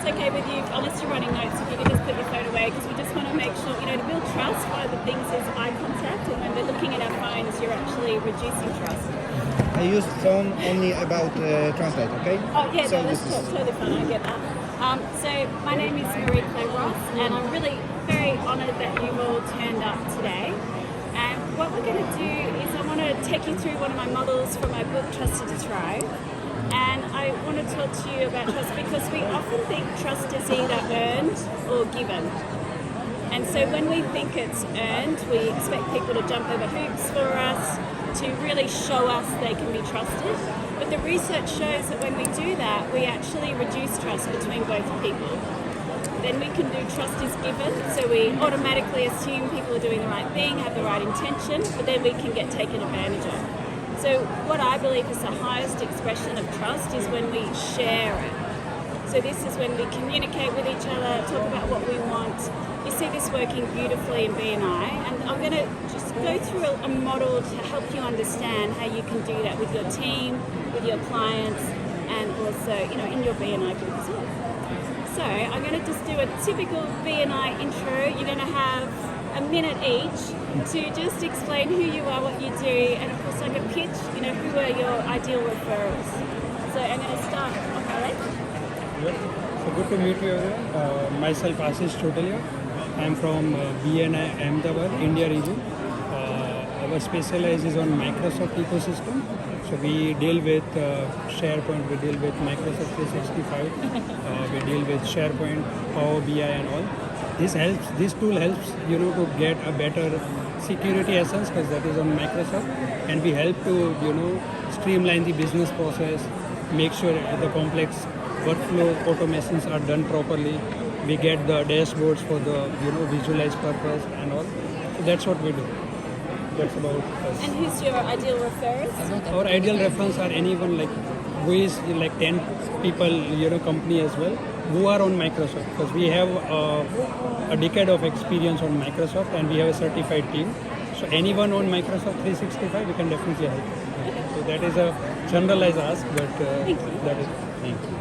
it's okay with you, unless you're running notes, if you could just put your phone away, because we just want to make sure, to build trust, one of the things is eye contact, and when we're looking at our phones, you're actually reducing trust. I use phone only about translate, okay? Oh, yeah, So no, that's this is- totally fine, I get that. So my name is Marie Claire Ross, and I'm really very honoured that you've all turned up today. And what we're going to do is I want to take you through one of my models from my book, Trusted to Thrive. And I want to talk to you about trust because we often think trust is either earned or given. And so when we think it's earned, we expect people to jump over hoops for us, to really show us they can be trusted. But the research shows that when we do that, we actually reduce trust between both people. Then we can do trust is given, so we automatically assume people are doing the right thing, have the right intention, but then we can get taken advantage of. So what I believe is the highest expression of trust is when we share it. So this is when we communicate with each other, talk about what we want. You see this working beautifully in BNI, and I'm going to just go through a model to help you understand how you can do that with your team, with your clients, and also in your BNI group as well. So I'm going to just do a typical BNI intro. You're going to have a minute each to just explain who you are, what you do, and of course like a pitch, who are your ideal referrals. So I'm going to start on my left. Yep. So good to meet you everyone. Myself Ashish Chotalia. I'm from BNI Ahmedabad, India region. Our specialize is on Microsoft ecosystem. So we deal with SharePoint, we deal with Microsoft 365, we deal with SharePoint, Power BI and all. This tool helps to get a better security essence because that is on Microsoft, and we help to streamline the business process, make sure the complex workflow automations are done properly. We get the dashboards for the visualize purpose and all. So that's what we do. That's about us. And who's your ideal referrals? Our ideal reference are anyone who is 10 people, company as well, who are on Microsoft, because we have a decade of experience on Microsoft and we have a certified team. So anyone on Microsoft 365, we can definitely help. So that is a generalized ask, but that is. Thank you.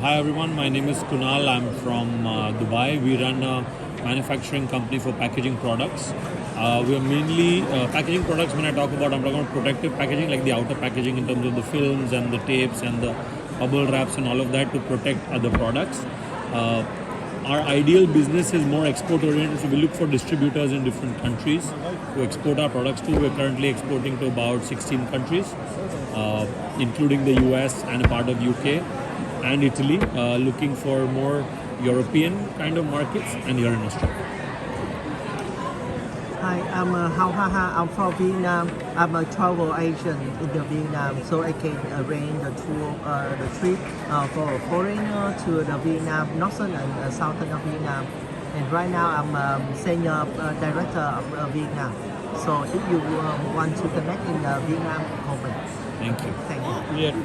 Hi everyone, my name is Kunal. I'm from Dubai. We run a manufacturing company for packaging products. We are mainly packaging products. When I talk about, I'm talking about protective packaging, like the outer packaging in terms of the films and the tapes and the bubble wraps and all of that to protect other products. Our ideal business is more export oriented, so we look for distributors in different countries to export our products to. We're currently exporting to about 16 countries, including the US and a part of UK and Italy, looking for more European kind of markets and here in Australia. Hi, I'm Hao Ha. I'm from Vietnam. I'm a travel agent in the Vietnam, so I can arrange the tour, the trip for a foreigner to the Vietnam, northern and southern of Vietnam. And right now I'm senior director of Vietnam. So if you want to connect in the Vietnam, open. Thank you. Thank you. Yeah.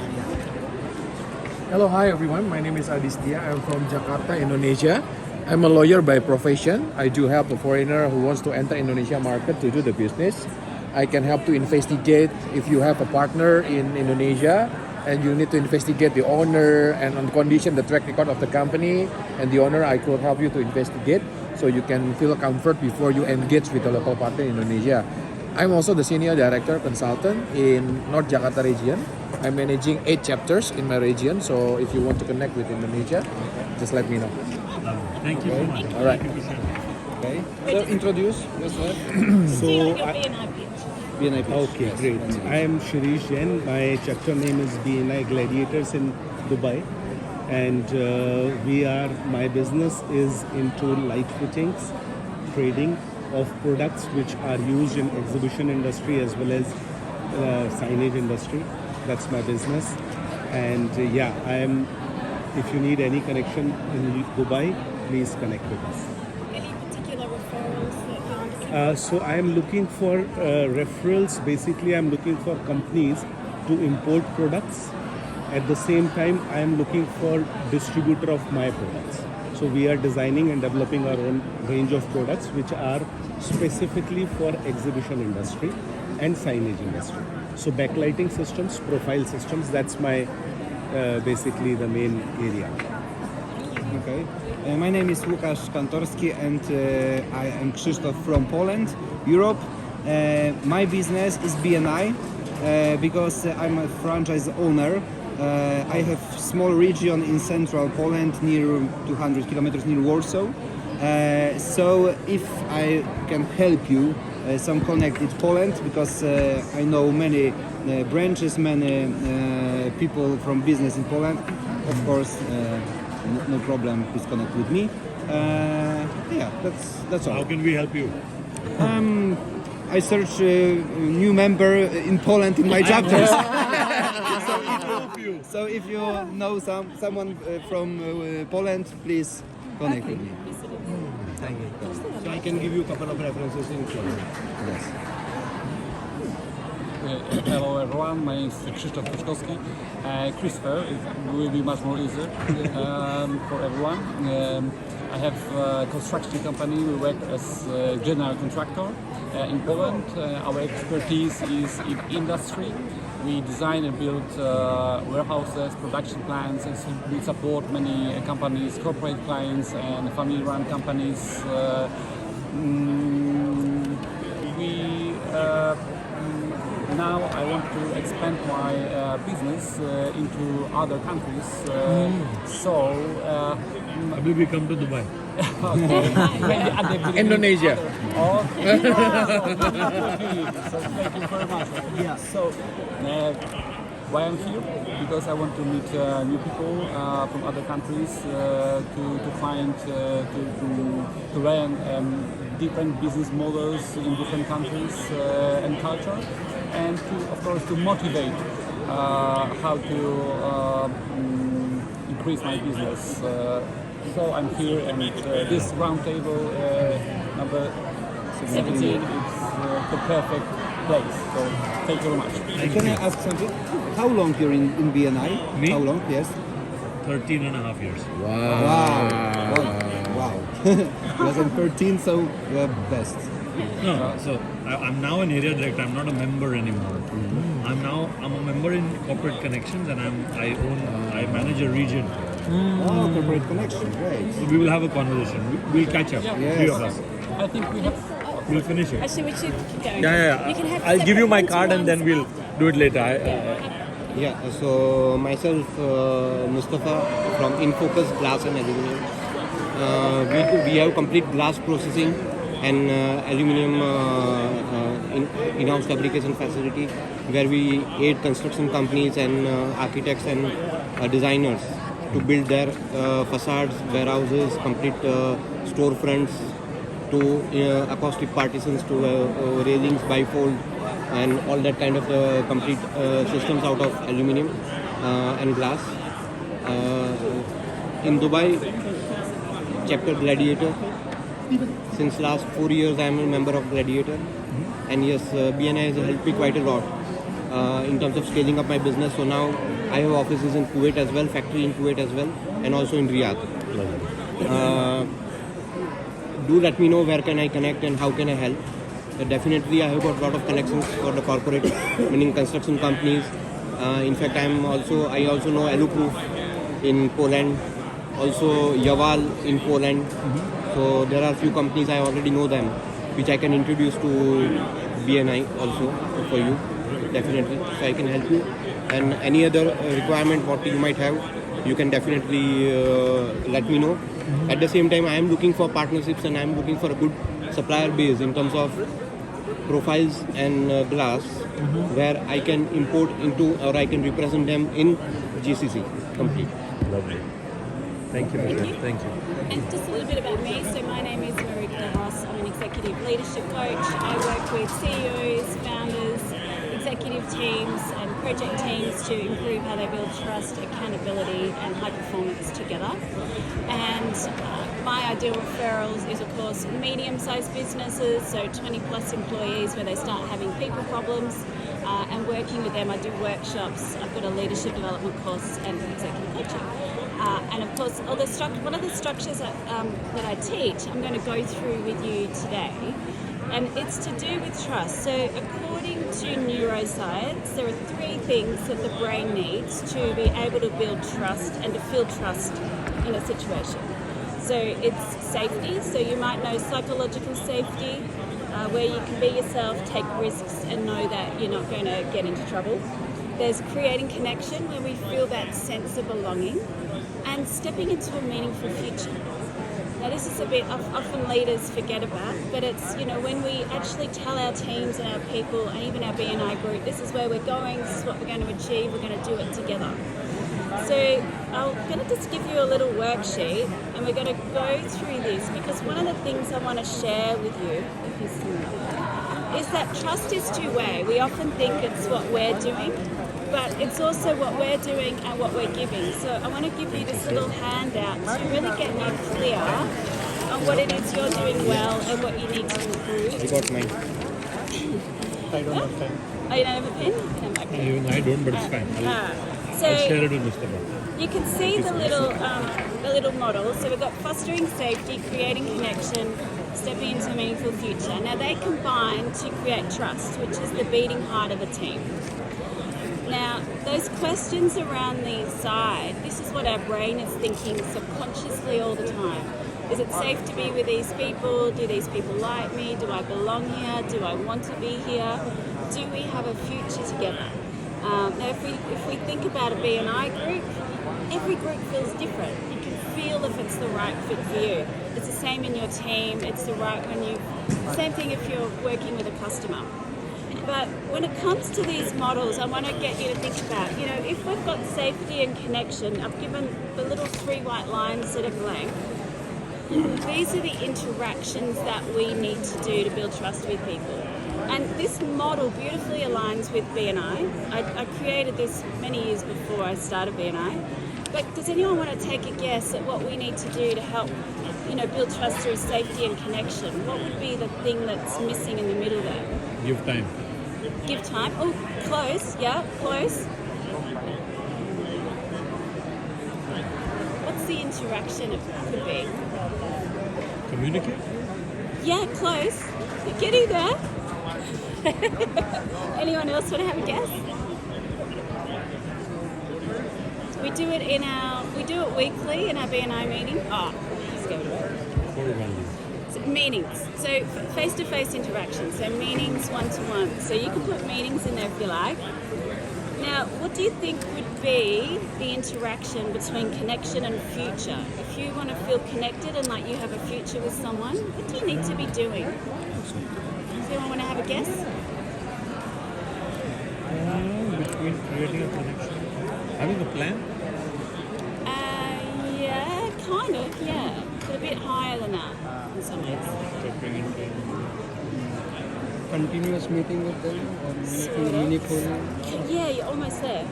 Hello, hi everyone. My name is Adis Dia. I'm from Jakarta, Indonesia. I'm a lawyer by profession. I do help a foreigner who wants to enter Indonesia market to do the business. I can help to investigate if you have a partner in Indonesia and you need to investigate the owner and on condition the track record of the company and the owner, I could help you to investigate so you can feel comfort before you engage with the local partner in Indonesia. I'm also the senior director consultant in North Jakarta region. I'm managing 8 chapters in my region, so if you want to connect with Indonesia, just let me know. Thank you so much. All right. Okay. So introduce yourself. So your So, BNI pitch. BNI pitch. okay, Yes. great. I am Shirish Jain. My chapter name is BNI Gladiators in Dubai, and my business is into light fittings, trading of products which are used in exhibition industry as well as signage industry. That's my business, and I am. If you need any connection in Dubai, please connect with us. Any particular referrals that you're looking for? So I am looking for referrals. Basically, I'm looking for companies to import products. At the same time, I am looking for distributor of my products. So we are designing and developing our own range of products which are specifically for exhibition industry and signage industry. So backlighting systems, profile systems, that's my basically the main area. Okay. My name is Łukasz Kantorski and I am Krzysztof from Poland, Europe. My business is BNI because I'm a franchise owner. I have small region in central Poland near 200 kilometers near Warsaw. So if I can help you some connect with Poland because I know many branches, many people from business in Poland, of course, no problem, please connect with me. Yeah, that's all. How can we help you? I search new member in Poland in my chapters. So if you know someone from Poland, please connect with me. Thank you. So I can give you a couple of references in Poland. Yes. Hello everyone, my name is Krzysztof Puszkowski. Christopher will be much more easier for everyone. I have a construction company. We work as a general contractor in Poland. Our expertise is in industry. We design and build warehouses, production plants, and we support many companies, corporate clients and family-run companies. Now I want to expand my business into other countries. Maybe we come to Dubai. Indonesia. Okay. So thank you very much. Yeah. So why I'm here? Because I want to meet new people from other countries to find to learn different business models in different countries and culture, and to, of course, to motivate how to increase my business. So I'm here, and this round table number 17 is the perfect place. So thank you very much. Can I ask something? How long you're in BNI? Me? How long? Yes. 13 and a half years. Wow. Less than 13, so the best. No, so I'm now an area director. I'm not a member anymore. I'm a member in Corporate Connections, and I manage a region. Oh, corporate connection, great. So we will have a conversation. We'll catch up. Yes. Three of us. I think we have. We'll finish it. Actually, we should keep going. Yeah. You can have I'll give you my separate card and then we'll one-to-ones do it later. Yeah, so myself, Mustafa from Infocus Glass and Aluminium. We have complete glass processing and aluminium in-house fabrication facility where we aid construction companies and architects and designers to build their facades, warehouses, complete storefronts, to acoustic partitions, to railings, bifold, and all that kind of complete systems out of aluminium and glass. In Dubai, chapter Gladiator. Since last 4 years, I am a member of Gladiator, and yes, BNI has helped me quite a lot in terms of scaling up my business. So now I have offices in Kuwait as well, factory in Kuwait as well, and also in Riyadh. Do let me know where can I connect and how can I help. Definitely, I have got a lot of connections for the corporate, meaning construction companies. In fact, I also know Aluproof in Poland, also Yaval in Poland. So there are a few companies I already know them, which I can introduce to BNI also for you. Definitely, so I can help you. And any other requirement what you might have, you can definitely let me know. At the same time, I am looking for partnerships and I am looking for a good supplier base in terms of profiles and glass, where I can import into or I can represent them in GCC complete. Lovely. Thank you, Mr. Thank you. And just a little bit about me. So my name is Marie Claire Ross. I'm an executive leadership coach. I work with CEOs, founders, executive teams and project teams to improve how they build trust, accountability and high performance together. And my ideal referrals is, of course, medium-sized businesses, so 20 plus employees where they start having people problems, and working with them. I do workshops. I've got a leadership development course and executive coaching. And of course, one of the structures that I teach, I'm going to go through with you today. And it's to do with trust. So according to neuroscience, there are 3 things that the brain needs to be able to build trust and to feel trust in a situation. So it's safety, so you might know psychological safety, where you can be yourself, take risks and know that you're not going to get into trouble. There's creating connection, where we feel that sense of belonging, and stepping into a meaningful future. Now this is a bit often leaders forget about, but it's, you know, when we actually tell our teams and our people and even our BNI group, this is where we're going, this is what we're going to achieve, we're going to do it together. So I'm going to just give you a little worksheet and we're going to go through this, because one of the things I want to share with you is that trust is two-way. We often think it's what we're doing, but it's also what we're doing and what we're giving. So I want to give you this little handout to really get you clear on what it is you're doing well and what you need to improve. You got mine. I don't have time. Oh, you don't have a pen? Okay. Even I don't, but it's fine. So I'll share it with Mr. Bhatt. you can see the little model. So we've got fostering safety, creating connection, stepping into a meaningful future. Now they combine to create trust, which is the beating heart of a team. Now, those questions around the side, this is what our brain is thinking subconsciously all the time. Is it safe to be with these people? Do these people like me? Do I belong here? Do I want to be here? Do we have a future together? Now, if we think about a BNI group, every group feels different. You can feel if it's the right fit for you. It's the same in your team. It's the right when you. Same thing if you're working with a customer. But when it comes to these models, I want to get you to think about, you know, if we've got safety and connection, I've given the little 3 white lines that are blank. These are the interactions that we need to do to build trust with people. And this model beautifully aligns with BNI. I created this many years before I started BNI. But does anyone want to take a guess at what we need to do to help, you know, build trust through safety and connection? What would be the thing that's missing in the middle there? Give time. Give time. Oh, close. Yeah, close. What's the interaction it could be? Communicate. Yeah, close. You're getting there. Anyone else want to have a guess? We do it weekly in our BNI meeting. Oh, let's go to it. Core values. So, meetings. So face-to-face interactions. So meetings one-to-one. So you can put meetings in there if you like. Now, what do you think would be the interaction between connection and future? If you want to feel connected and like you have a future with someone, what do you need to be doing? Does anyone want to have a guess? Between creating a connection. Having a plan. Yeah, kind of, yeah. But a bit higher than that in some ways. Continuous meeting with them or meaningful Yeah, you're almost there.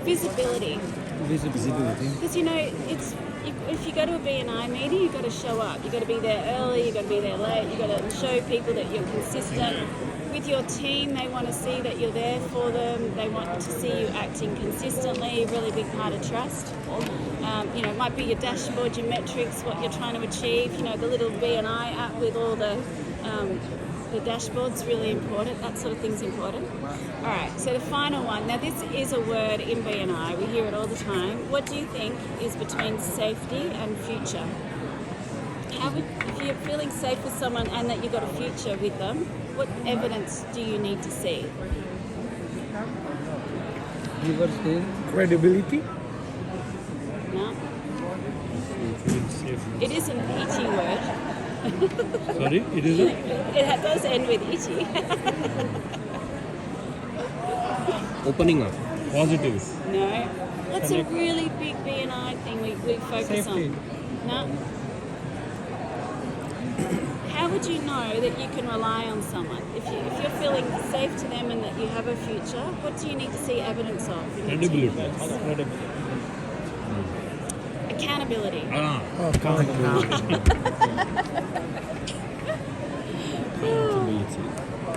Visibility. Visibility. Because, you know, if you go to a BNI meeting, you've got to show up. You've got to be there early, you've got to be there late, you've got to show people that you're consistent. With your team, they want to see that you're there for them. They want to see you acting consistently, a really big part of trust. You know, it might be your dashboard, your metrics, what you're trying to achieve. You know, the little BNI app with all the dashboard's really important. That sort of thing's important. All right, so the final one. Now, this is a word in BNI. We hear it all the time. What do you think is between safety and future? If you're feeling safe with someone and that you've got a future with them, what evidence do you need to see? reverse thing. Credibility. No, Feeling safe. it is an itchy word. Sorry, it is a It does end with itchy. Opening up. positive. No, that's a really big BNI thing we focus Safety. on. No. How would you know that you can rely on someone? If you're feeling safe to them and that you have a future, what do you need to see evidence of? in your team? Credibility. Accountability. Ah,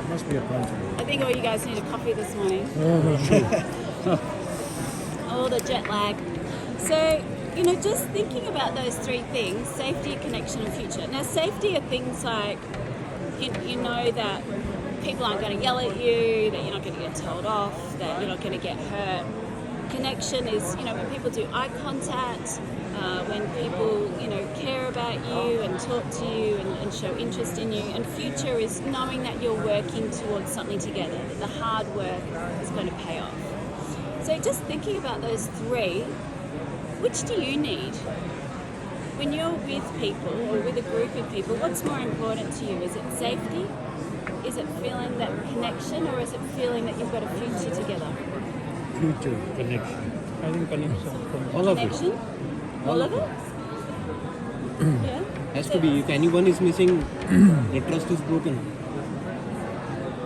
Must be accountable. I think all you guys need a coffee this morning. All the jet lag. So, you know, just thinking about those 3 things, safety, connection, and future. Now, safety are things like, you know that people aren't going to yell at you, that you're not going to get told off, that you're not going to get hurt. connection is, you know, when people do eye contact, when people, you know, care about you and talk to you and show interest in you. And future is knowing that you're working towards something together, that the hard work is going to pay off. So just thinking about those three, which do you need? When you're with people or with a group of people, what's more important to you? Is it safety? Is it feeling that connection, or is it feeling that you've got a future together? Future. Connection. I think connection. All of it. Connection? All of it? Yeah. Has to be. If anyone is missing, the trust is broken.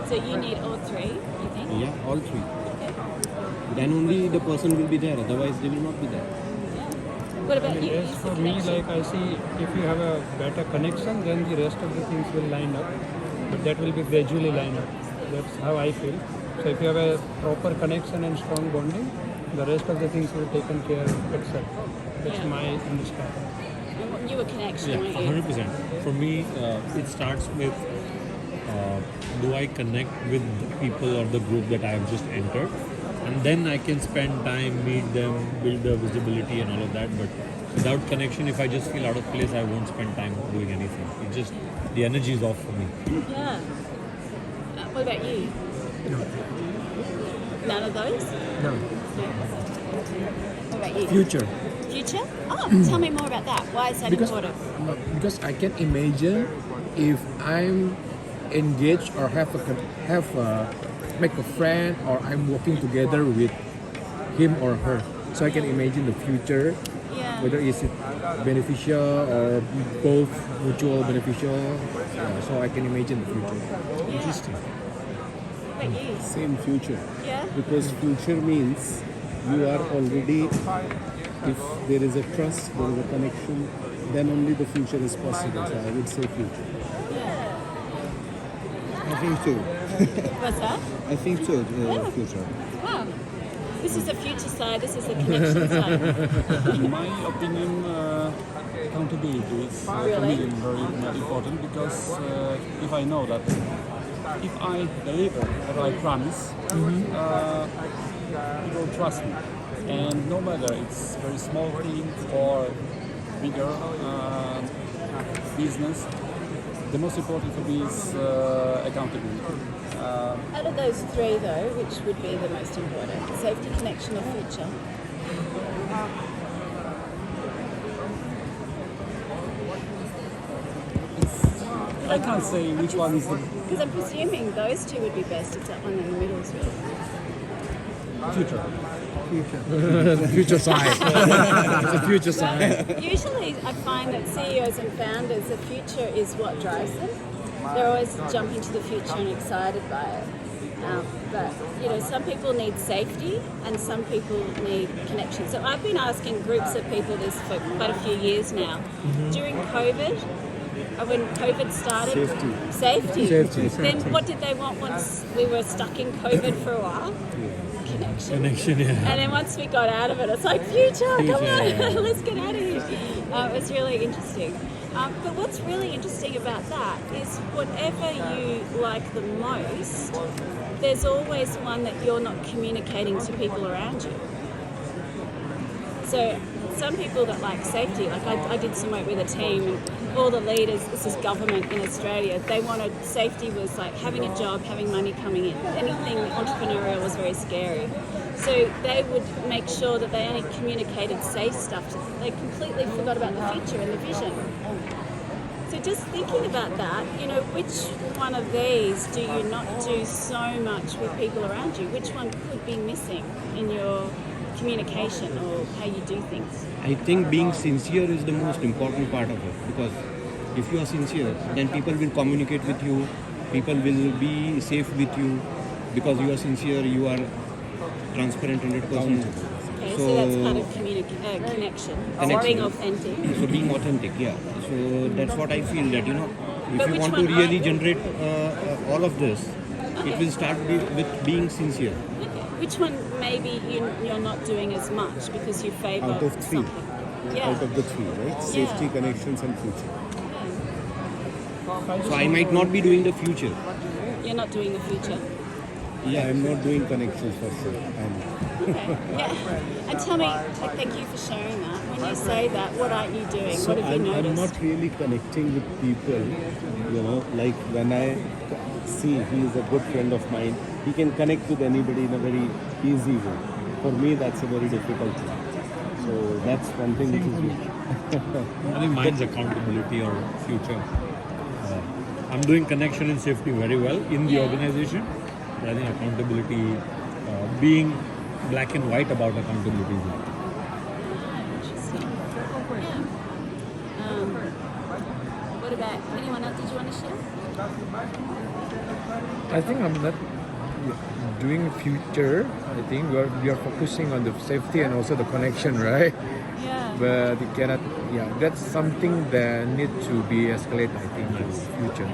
So you need all three, you think? Yeah, all three. Okay. Then only the person will be there. Otherwise, they will not be there. What about you? Yes, Is the for me, connection? like I see, if you have a better connection, then the rest of the things will line up. But that will be gradually line up. That's how I feel. So if you have a proper connection and strong bonding, the rest of the things will taken care of itself. That's Yeah. my understanding. And you were connection, Yeah, weren't you? 100%. For me, it starts with do I connect with the people or the group that I have just entered, and then I can spend time, meet them, build the visibility and all of that. But without connection, if I just feel out of place, I won't spend time doing anything. It just, the energy is off for me. Yeah. What about you? No. None of those? No. What about you? Future. Future? Oh, tell me more about that. Why is that Because, important? because I can imagine if I'm engaged or make a friend, or I'm working together with him or her. So I can imagine the future, Yeah. whether is it beneficial or both mutual beneficial. Yeah, so I can imagine the future. Interesting. What about you? Same future. Yeah? Because future means you are already, if there is a trust, there is a connection, then only the future is possible. So I would say future. Yeah. I think too. What's that? I think too, Yeah. future. Wow. This is the future side, this is the connection side. In my opinion, accountability is for Really? me very important, because if I know that if I deliver what I promise, people trust me. And no matter it's very small thing or bigger business, the most important for me is accountability. Out of those three though, which would be the most important? Safety, connection or future? I can't say which one is the Because I'm presuming those two would be best if that one in the middle is really. future. Future side. It's a future side. Usually I find that CEOs and founders, the future is what drives them. They're always jumping to the future and excited by it. But, you know, some people need safety and some people need connection. So I've been asking groups of people this for quite a few years now. During COVID, when COVID started, safety. Then what did they want once we were stuck in COVID for a while? Connection. Yeah. And then once we got out of it, it's like, future, come on, yeah. let's get out of here. It was really interesting. But what's really interesting about that is whatever you like the most, there's always one that you're not communicating to people around you. So some people that like safety, like I did some work with a team, and all the leaders, this is government in Australia, they wanted, safety was like having a job, having money coming in. Anything entrepreneurial was very scary. So they would make sure that they only communicated safe stuff. They completely forgot about the future and the vision. So just thinking about that, you know, which one of these do you not do so much with people around you? Which one could be missing in your communication or how you do things? I think being sincere is the most important part of it, because if you are sincere, then people will communicate with you, people will be safe with you, because you are sincere, you are transparent 100%. Okay, so that's part of connection. So being authentic. So being authentic, yeah. So that's what I feel, that, you know, if But you which want to one really are- generate all of this, it will start with being sincere. Okay. Which one maybe you're not doing as much because you favour Out of three. something? Yeah. Out of the three, right? Safety, connections, and future. So I might not be doing the future. You're not doing the future. Yeah, I'm not doing connections for sure. Okay. Yeah. And tell me, thank you for sharing that. When you say that, what aren't you doing? So what have you I'm noticed? not really connecting with people, you know, like when I see he is a good friend of mine, he can connect with anybody in a very easy way. For me, that's a very difficult thing. So that's one thing which is good. I think mine's accountability or future. I'm doing connection and safety very well in the Yeah. organization. But I think accountability, being black and white about accountability. Interesting. Yeah. What about anyone else? Did you want to share? I think I'm not doing future. I think we are focusing on the safety and also the connection, right? Yeah. But you cannot. Yeah, that's something that need to be escalated. I think in future.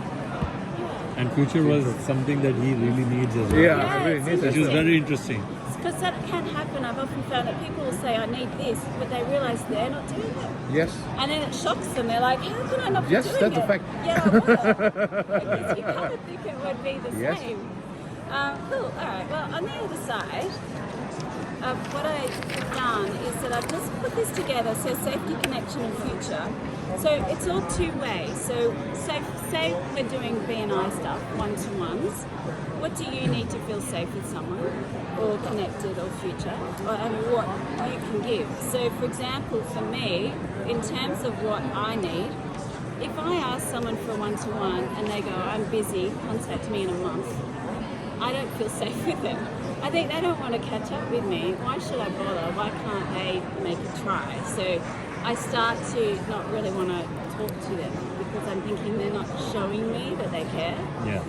And future was something that he really needs as well. Yeah, Yeah, I really it's need Which that. is very interesting. Because that can happen. I've often found that people will say, I need this, but they realise they're not doing it. Yes. And then it shocks them. They're like, how can I not be Yes, doing that's it? a fact. Yeah, I will. Because you kind of think it would be the Yes. same. Cool. All right. Well, on the other side, what I've done is that I've just put this together, so safety, connection and future. So it's all two ways. So say we're doing BNI stuff, one-to-ones. What do you need to feel safe with someone or connected or future? And what you can give. So for example, for me, in terms of what I need, if I ask someone for a one-to-one and they go, I'm busy, contact me in a month, I don't feel safe with them. I think they don't want to catch up with me. Why should I bother? Why can't they make a try? So I start to not really want to talk to them because I'm thinking they're not showing me that they care. Yeah.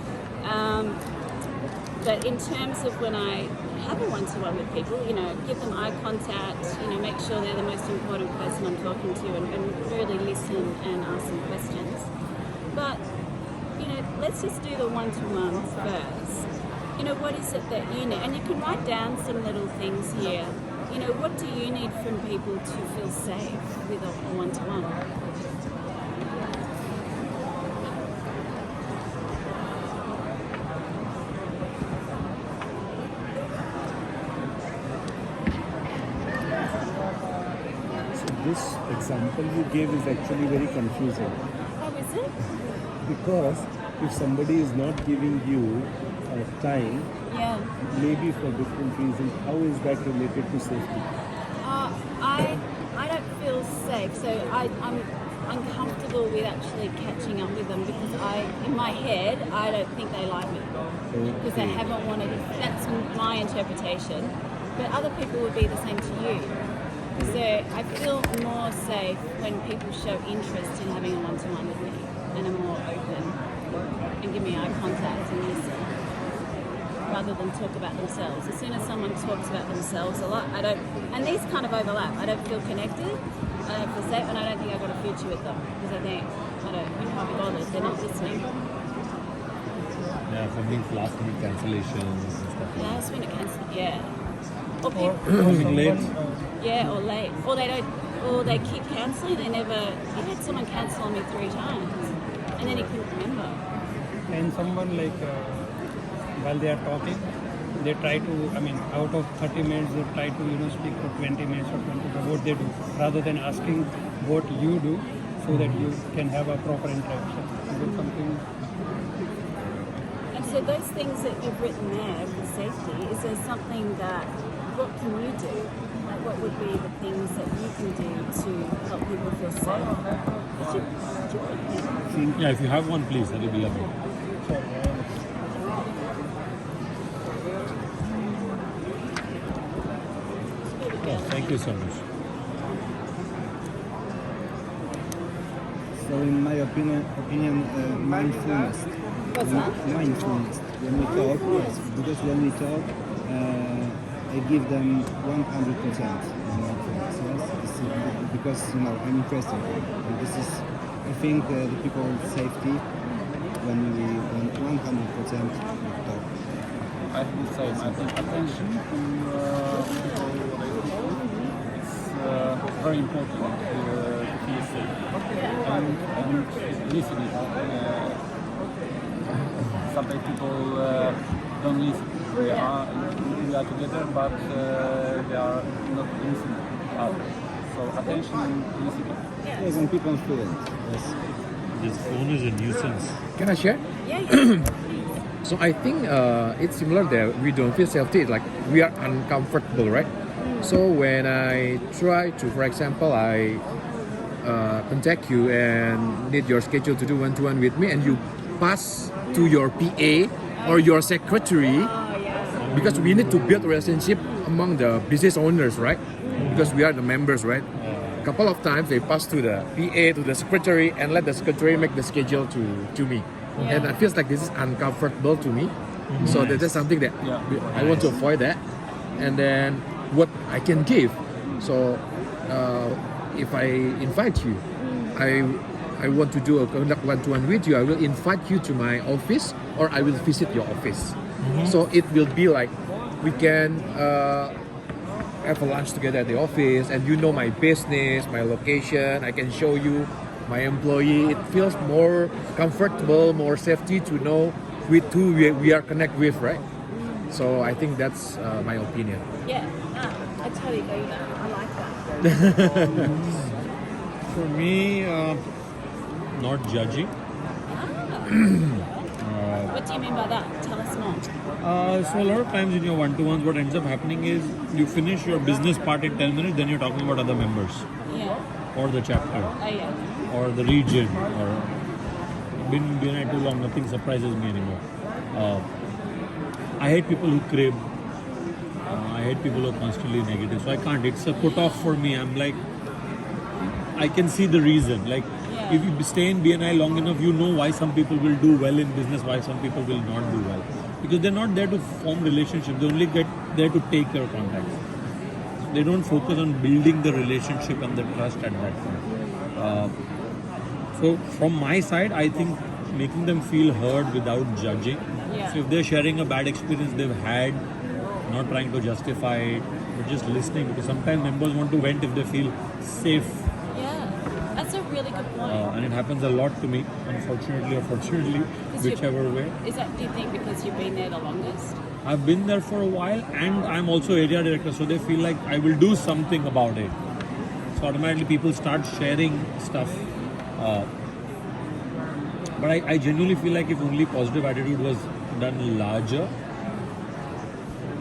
But in terms of when I have a one-to-one with people, give them eye contact, make sure they're the most important person I'm talking to and really listen and ask them questions. But, let's just do the one-to-ones first. What is it that you need? And you can write down some little things here. What do you need from people to feel safe with a one-to-one? So this example you gave is actually very confusing Oh, is it? because if somebody is not giving you time, Yeah. maybe for different reasons, how is that related to safety? I don't feel safe, so I'm uncomfortable with actually catching up with them because in my head, I don't think they like me because they haven't wanted. That's my interpretation, but other people would be the same to you. So I feel more safe when people show interest in having a one-to-one with me and are more open and give me eye contact and listen, rather than talk about themselves. As soon as someone talks about themselves a lot, and these kind of overlap. I don't feel connected, I don't feel safe, and I don't think I've got a future with them because I think, I can't be bothered, they're not listening. Yeah, for me, last minute cancellations and stuff like that. Last minute cancel, yeah. Or people, Coming late. yeah, or late. Or they don't, or they keep cancelling, I had someone cancel on me 3 times, and then he couldn't remember. And someone like while they are talking, they try to, out of 30 minutes, they try to, speak for 20 minutes or 25, what they do, rather than asking what you do so that you can have a proper interaction. Is it something? And so those things that you've written there for safety, is there something that, what can you do? Like what would be the things that you can do to help people feel safe? Yeah, if you have one, please, that would be lovely. Oh, thank you so much. So in my opinion, mindfulness. What's that? Mindfulness. When we talk, yes, because when we talk, I give them 100% mindfulness. Yes, because I'm interested. And this is, I think, the people's safety when we want 100% talk. I think the same. I think attention to people is very important to feel safe. And listening. Sometimes people don't listen. We are together, but they are not listening out. So attention and listening. Yes, and people fluent. Yes. This phone is a nuisance. Can I share? Yeah. So I think it's similar there. We don't feel safety. It's like we are uncomfortable, right? So when I try to, for example, I contact you and need your schedule to do one-to-one with me, and you pass to your PA or your secretary, because we need to build a relationship among the business owners, right? Because we are the members, right? A couple of times they pass to the PA, to the secretary, and let the secretary make the schedule to me. And it feels like this is uncomfortable to me. So that's something that I want to avoid that. And then what I can give. So if I invite you, I want to do a conduct one-to-one with you, I will invite you to my office or I will visit your office. So it will be like we can have a lunch together at the office, and you know my business, my location. I can show you my employee. It feels more comfortable, more safety to know with who we are connect with, right? So I think that's my opinion. Yeah. I totally agree. I like that. For me, not judging. What do you mean by that? Tell us more. So a lot of times in your one-to-ones, what ends up happening is you finish your business part in 10 minutes, then you're talking about other members Yeah. or the chapter Oh yeah. or the region, or been here too long, nothing surprises me anymore. I hate people who crib. I hate people who are constantly negative. So I can't. It's a put off for me. I'm like, I can see the reason. Like, if you stay in BNI long enough, you know why some people will do well in business, why some people will not do well. Because they're not there to form relationships. They only get there to take your contacts. They don't focus on building the relationship and the trust at that point. So from my side, I think making them feel heard without judging. Yeah. So if they're sharing a bad experience they've had, not trying to justify it, but just listening, because sometimes members want to vent if they feel safe. Yeah. That's a really good point. And it happens a lot to me, unfortunately or fortunately, whichever way. Is that, do you think, because you've been there the longest? I've been there for a while, and I'm also area director, so they feel like I will do something about it. So automatically people start sharing stuff. But I genuinely feel like if only positive attitude was done larger,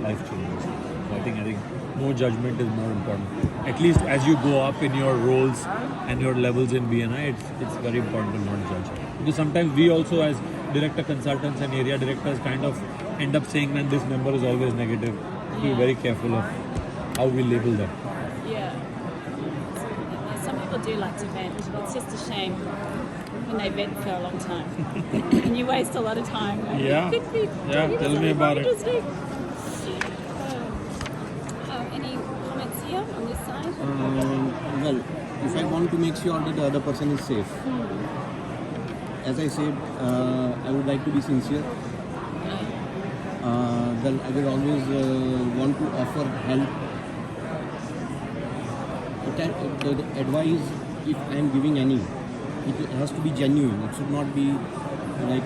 life changes. So I think no judgment is more important. At least as you go up in your roles and your levels in BNI, it's very important to not judge. Because sometimes we also, as director consultants and area directors, kind of end up saying, man, this member is always negative. Be very careful of how we label them. Yeah. Some people do like to vent. It's just a shame when they vent for a long time. And you waste a lot of time. Yeah. You could be Yeah, doing tell me something about more it. interesting. Any comments here on this side? Well, if I want to make sure that the other person is safe, as I said, I would like to be sincere. Well, I will always want to offer help. The advice, if I am giving any, it has to be genuine. It should not be like,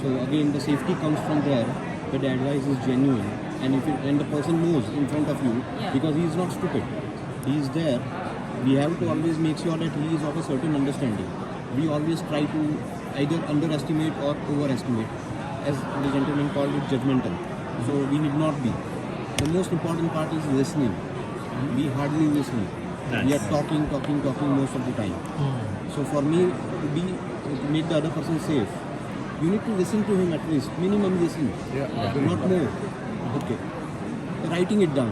so again, the safety comes from there, but the advice is genuine. And and the person knows in front of you, because he is not stupid. He is there. We have to always make sure that he is of a certain understanding. We always try to either underestimate or overestimate, as the gentleman called it, judgmental. So we need not be. The most important part is listening. We hardly listen. We are talking most of the time. So for me, to make the other person safe, you need to listen to him at least. Minimum listen. Not more. Okay. Writing it down.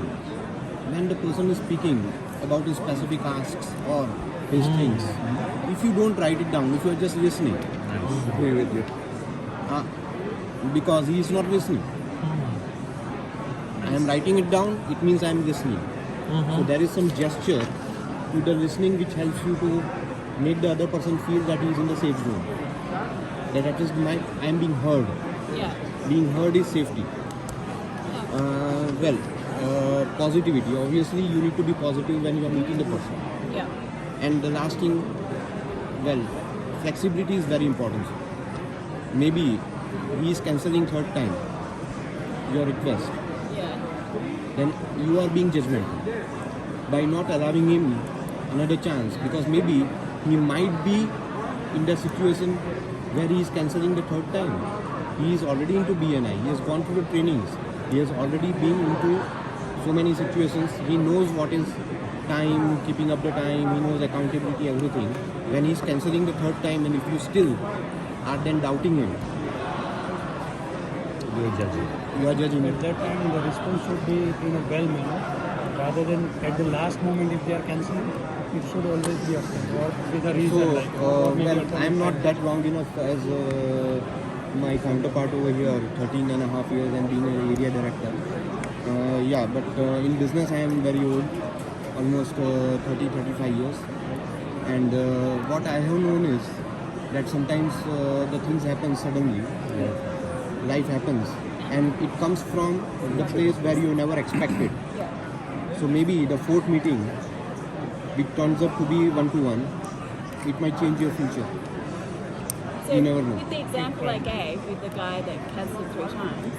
When the person is speaking about his specific asks or his things, if you don't write it down, if you are just listening, Agree with you. because he is not listening. I am writing it down, it means I am listening. So there is some gesture to the listening which helps you to make the other person feel that he is in the safe zone. That at least I am being heard. Yeah. Being heard is safety. Positivity. Obviously, you need to be positive when you are meeting the person. Yeah. And the last thing, flexibility is very important. Maybe he is cancelling third time. your request, Yeah. then you are being judgmental by not allowing him another chance, because maybe he might be in the situation where he is cancelling the third time. He is already into BNI. He has gone through the trainings. He has already been into so many situations. He knows what is time, keeping up the time. He knows accountability, everything. When he is cancelling the third time, and if you still are then doubting him, You're judging. you are judging him. At that time, the response should be in a well manner, rather than at the last moment if they are cancelling. It should always be upfront or with a reason. So, like, or maybe well, alternate I am not time. that wrong enough as my counterpart over here, 13 and a half years and being an area director. Yeah, but in business I am very old, almost 35 years. And what I have known is that sometimes the things happen suddenly. Life happens. And it comes from the place where you never expected. So maybe the fourth meeting, it turns up to be one-to-one, it might change your future. So You never know. with the example I gave with the guy that cancelled 3 times,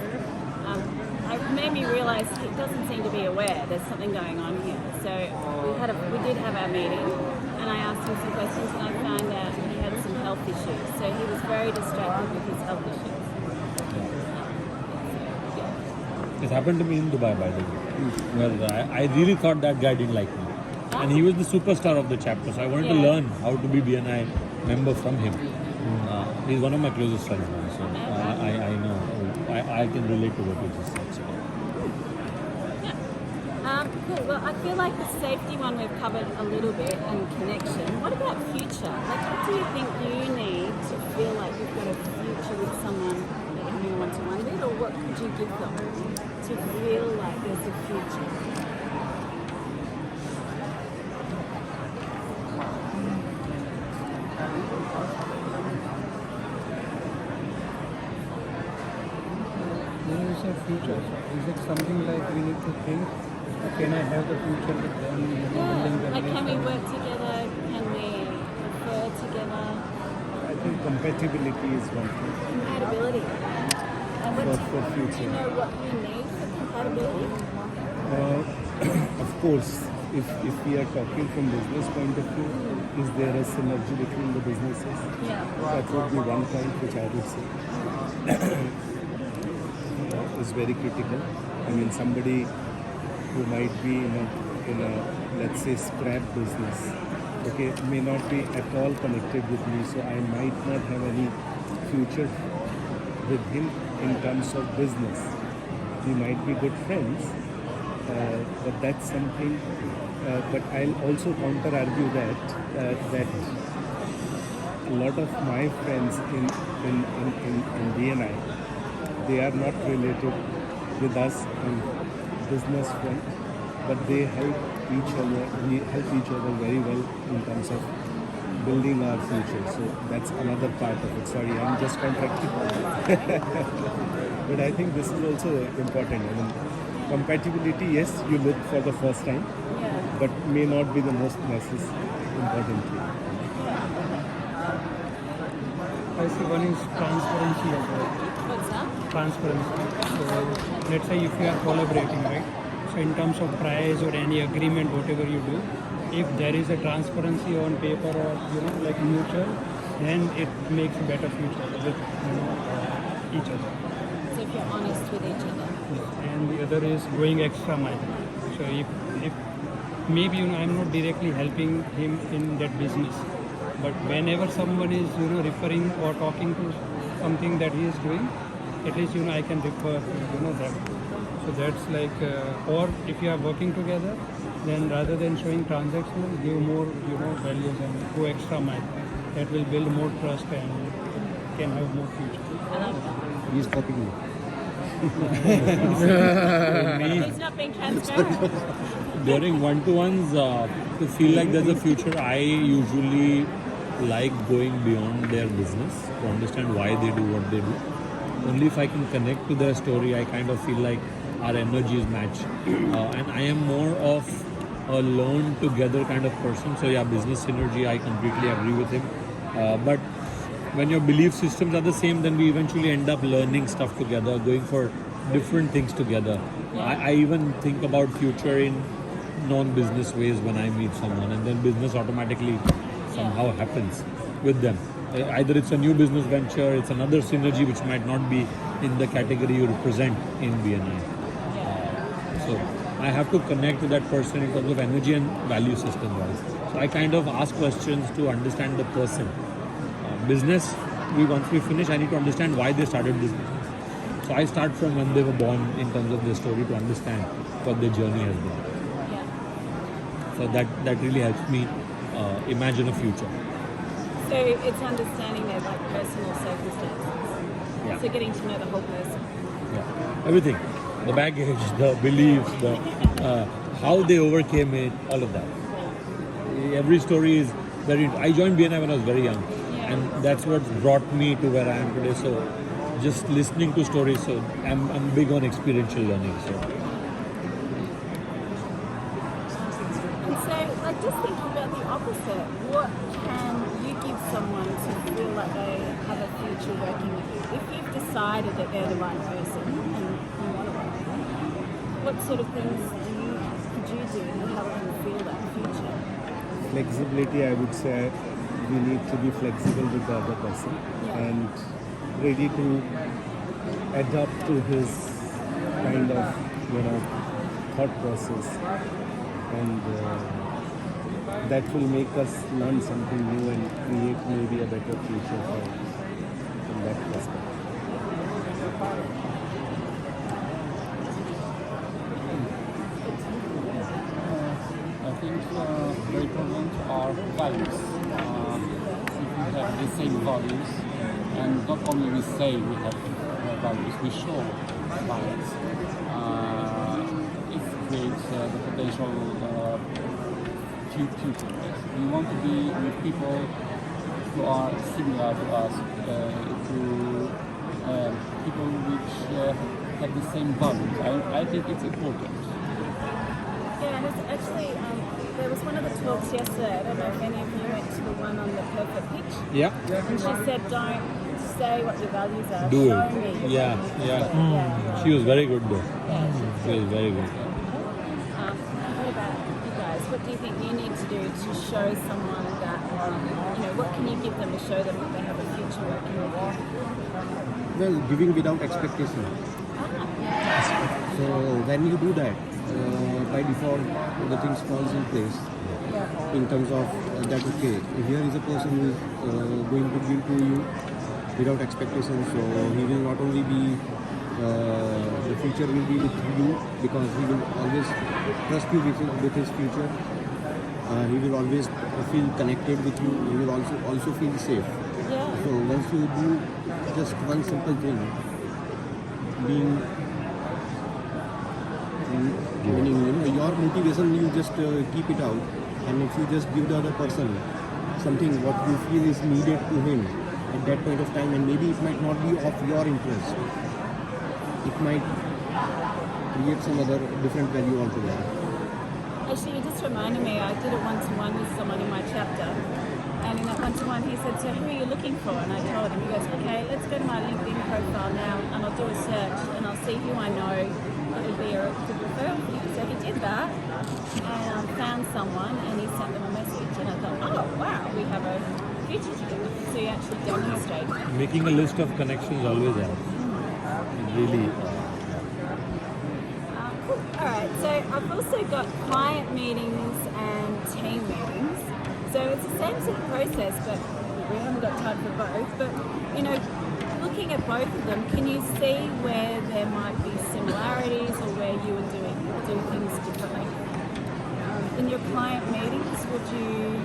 it made me realise he doesn't seem to be aware there's something going on here. So we did have our meeting, and I asked him some questions, and I found out he had some health issues. So he was very distracted with his health issues. It happened to me in Dubai, by the way, where I really thought that guy didn't like me. And he was the superstar of the chapter, so I wanted to Yeah. learn how to be BNI member from him. He's one of my closest friends now, so I know. I can relate to what you just said. So. Cool. Well, I feel like the safety one we've covered a little bit, and connection. What about future? Like, what do you think you need to feel like you've got a future with someone that you're having a one-to-one with, or what could you give them to feel like there's a future? When you say future, is it something like we need to think, can I have the future with them? Building the Like, can we relationship? work together? Can we prefer together? I think compatibility is one thing. Compatibility. And what For do future. you know what you need for compatibility? Of course, if we are talking from business point of view, is there a synergy between the businesses? Yeah. That would be one point which I would say is very critical. I mean, somebody who might be in a let's say scrap business, okay, may not be at all connected with me, so I might not have any future with him in terms of business. We might be good friends, but that's something. But I'll also counter argue that a lot of my friends in BNI, they are not related with us on business front, but they help each other. We help each other very well in terms of building our future. So that's another part of it. Sorry, I'm just contracting. But I think this is also important. I mean, compatibility, yes, you look for the first time, but may not be the most important thing. I see one is transparency as well. What's that? Transparency. So let's say if you are collaborating, right? So in terms of price or any agreement, whatever you do, if there is a transparency on paper or like mutual, then it makes a better future with each other. So if you're honest with each other. And the other is going extra mile. So if maybe I'm not directly helping him in that business, but whenever someone is referring or talking to something that he is doing, at least I can refer them. So that's like, or if you are working together, then rather than showing transactional, give more values and go extra mile. That will build more trust and can have more future. I love that. He's copying me. He's not being transparent. During one-to-ones, to feel like there's a future, I usually like going beyond their business to understand why they do what they do. Only if I can connect to their story, I kind of feel like our energies match. And I am more of a learn together kind of person. So yeah, business synergy, I completely agree with him. But when your belief systems are the same, then we eventually end up learning stuff together, going for different things together. I even think about future in non-business ways when I meet someone, and then business automatically somehow happens with them. Either it's a new business venture, it's another synergy which might not be in the category you represent in BNI. So I have to connect with that person in terms of energy and value system wise. So I kind of ask questions to understand the person. Business, once we finish, I need to understand why they started this business. So I start from when they were born in terms of their story to understand what their journey has been. So that really helps me imagine a future. So it's understanding their like personal circumstances. Yeah. So getting to know the whole person. Yeah. Everything, the baggage, the beliefs, the how they overcame it, all of that. Every story is very. I joined BNI when I was very young, and that's what brought me to where I am today. So just listening to stories. So I'm big on experiential learning. So. And so, like, just thinking about the opposite, what can you give someone to feel like they have a future working with you? If you've decided that they're the right person and you want to work with them, what sort of things could you do to help them feel that future? Flexibility, I would say, we need to be flexible with the other person and ready to adapt to his kind of, thought process, and that will make us learn something new and create maybe a better future from that perspective. I think very important are values. If we have the same values, and not only we say we have values, we show values. It creates the potential future. We want to be with people who are similar to us, to people which have the same values. I think it's important. Yeah, and it's actually, there was one of the talks yesterday, I don't know if any of you went to the one on the perfect pitch. Yeah. And she said, don't say what your values are, Do show it. me. Yeah. Yeah. She was very good though. Yeah, She was very good. and what about you guys? What do you think you need to do to show someone that, what can you give them to show them that they have a future working with you? Well, giving without expectation. So when you do that, by default, the things falls in place. In terms of that, okay, here is a person who is going to give to you without expectation. So he will not only be, the future will be with you because he will always trust you with his future. He will always feel connected with you. He will also feel safe. Yeah. So once you do just one simple thing, being meaning, your motivation, you just keep it out, and if you just give the other person something what you feel is needed to him at that point of time, and maybe it might not be of your interest, it might create some other different value altogether. Actually, you just reminded me, I did a one-to-one with someone in my chapter, and in that one-to-one he said, so who are you looking for? And I told him, he goes, okay, let's go to my LinkedIn profile now and I'll do a search and I'll see who I know that would be a good referral for you. So he did that and found someone and he sent them a message, and I thought, oh wow, we have a future together. So he actually demonstrated. Making a list of connections always helps. It really. Cool. Alright, so I've also got client meetings and team meetings. So it's the same sort of process, but we haven't got time for both. But, looking at both of them, can you see where there might be similarities or where you would do things differently? In your client meetings, would you,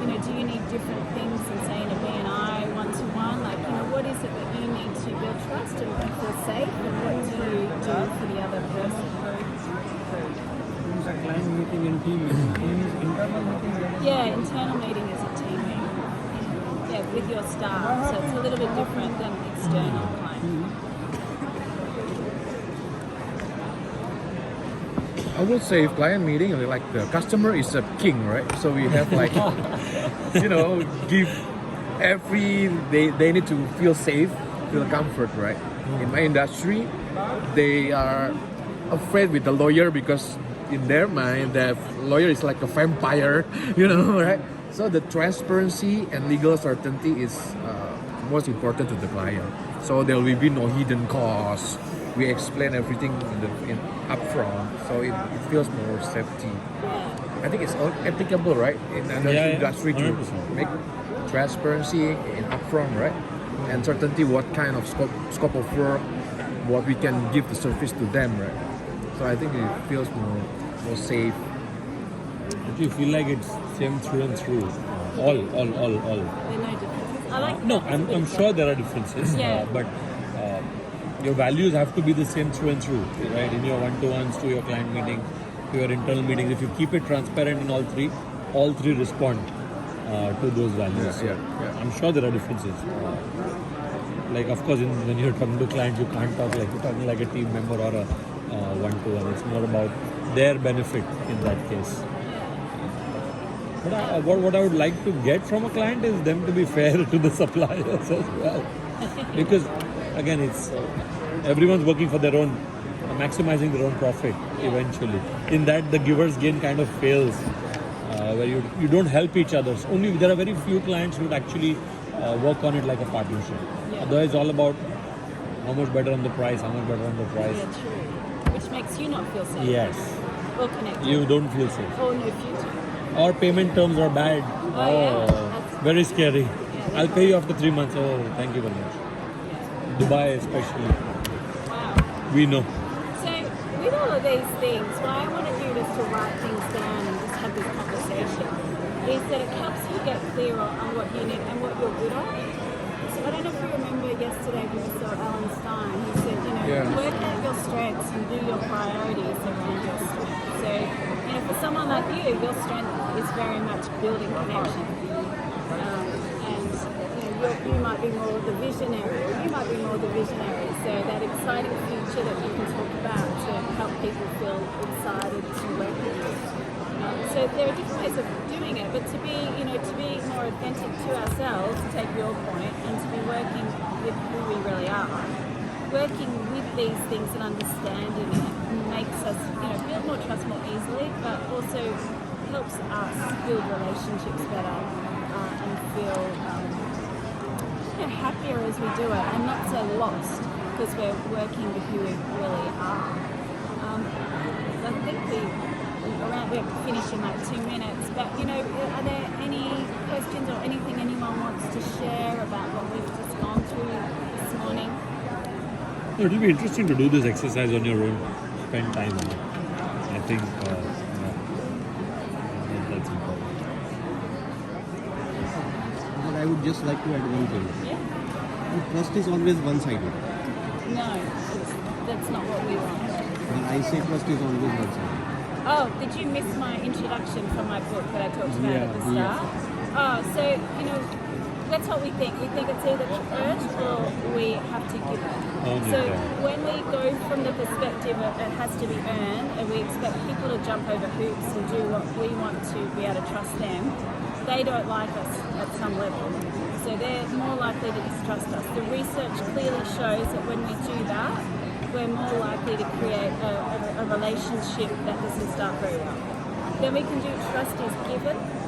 do you need different things than say in a BNI one-to-one? Like, what is it that you need to build trust and feel safe? And what do you do for the other person? It's a client meeting and team meeting. Team is internal meeting. Yeah, internal meeting is a team meeting. Yeah, with your staff. So it's a little bit different than external client. I would say client meeting, like the customer is a king, right? So we have like, give they need to feel safe, feel comfort, right? In my industry, they are afraid with the lawyer because in their mind the lawyer is like a vampire, right? So the transparency and legal certainty is most important to the client. So there will be no hidden costs. We explain everything in upfront, so it feels more safety. I think it's all applicable, right? In another industry to 100%. make transparency in upfront, right? And certainty what kind of scope of work, what we can give the service to them, right? So I think it feels more safe. Do you feel like it's same through and through? All. They're no different. I like No, I'm sure there are differences, Yeah. but your values have to be the same through and through, right? In your one-to-ones, to your client meeting, to your internal meetings. If you keep it transparent in all three respond to those values. So I'm sure there are differences. Like, of course, when you're talking to clients, you can't talk like you're talking like a team member or a one-to-one. It's more about their benefit in that case. But what I would like to get from a client is them to be fair to the suppliers as well. Because, again, it's everyone's working for their own, maximizing their own profit eventually. In that, the giver's gain kind of fails, where you don't help each other. Only there are very few clients who would actually work on it like a partnership. Otherwise, it's all about how much better on the price, how much better on the price. Yeah, true. Which makes you not feel safe. Yes. Or connected. You don't feel safe. Or no future. Or payment terms are bad. That's- Very scary. I'll pay you after 3 months. Oh, thank you very much. Dubai especially. Wow. We know. So, with all of these things, what I want to do is to write things down and just have this conversation, is that it helps you get clearer on what you need and what you're good at. So I don't know if you remember yesterday when we saw Alan Stein, he said, work out your strengths and do your priorities around your strengths. So, for someone like you, your strength is very much building connection. And you might be more the visionary, or you might be more the visionary. So that exciting future that you can talk about to help people feel excited to work with you. So there are different ways of doing it, but to be more authentic to ourselves, to take your point, and to be working with who we really are. Working with these things and understanding it makes us, build more trust more easily, but also helps us build relationships better and feel happier as we do it, and not so lost because we're working with who we really are. I think we're finishing like 2 minutes, but are there any questions or anything anyone wants to share about what we've just gone through this morning? It will be interesting to do this exercise on your own. Spend time on it. I think that's important. But I would just like to add one thing. Yeah? Trust is always one-sided. No, that's not what we want. When I say trust is always one-sided. Oh, did you miss my introduction from my book that I talked about at the start? Oh, so, that's what we think. We think it's either earned or we have to give it. So when we go from the perspective of it has to be earned, and we expect people to jump over hoops and do what we want to be able to trust them, they don't like us at some level. So they're more likely to distrust us. The research clearly shows that when we do that, we're more likely to create a relationship that doesn't start very well. Then we can do trust is given.